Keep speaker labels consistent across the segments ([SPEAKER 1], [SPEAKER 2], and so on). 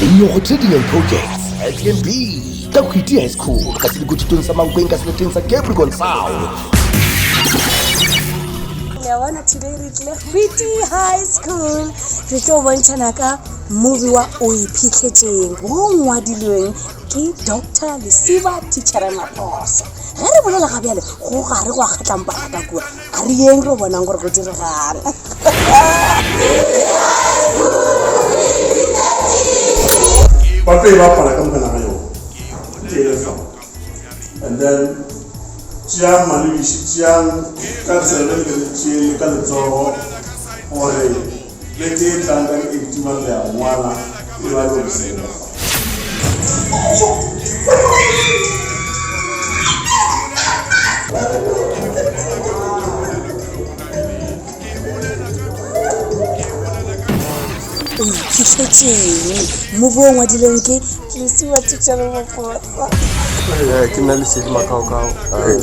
[SPEAKER 1] Your trading and projects SMB ka Hwiti High School ka se dikututong sa Mankweng ka seleteng sa Capricorn South.
[SPEAKER 2] Today we are Hwiti High School. Re tlo bontshana ka movie wa Iphihletseng o ngwadilweng ke Dr. Lesiba Teacher Maposa. Ge re bolela ga bjale go gare go kgatlang bana kua a re yeng re bonang gore go diregana.
[SPEAKER 3] Pape va para kamkana yo. And then Chiang Mali Chiang Cancer Chi Kalzo or a lady Tangan Intimal Wala Ivago Sena.
[SPEAKER 2] Iphihletseng movie wa ngwadilweng ke Lesiba Teacher Maposa.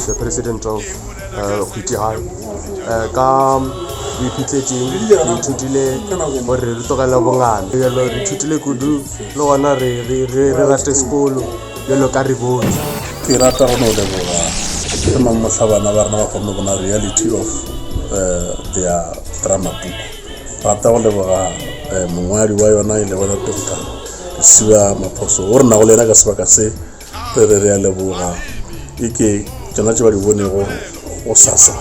[SPEAKER 4] The president of Hwiti High. Ka Iphihletseng re ithutile gore re tlogela bongane re ithutile kudu le gona re rate sekolo jalo ka re bone.
[SPEAKER 3] Ke rata go no leboga ke mamotlhabana ba rena ba kgone bona reality of their drama book. Rata go leboga mongwadi wa yona ile bona Dr. Lesiba Maposa o re na go lena ka sebaka se re a leboga ke tsona tse ba di bonego o sasa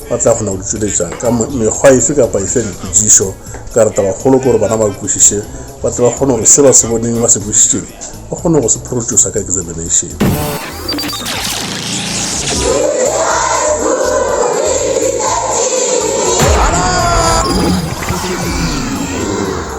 [SPEAKER 3] ba tla gona go ditšweletša ka mekgwa efe kapa efe diputsišo ka rata bagolo gore bana ba kwešiše ba tle ba kgone gore se ba se boneng ba se kwešišeng ba kgone go se producer ka examination.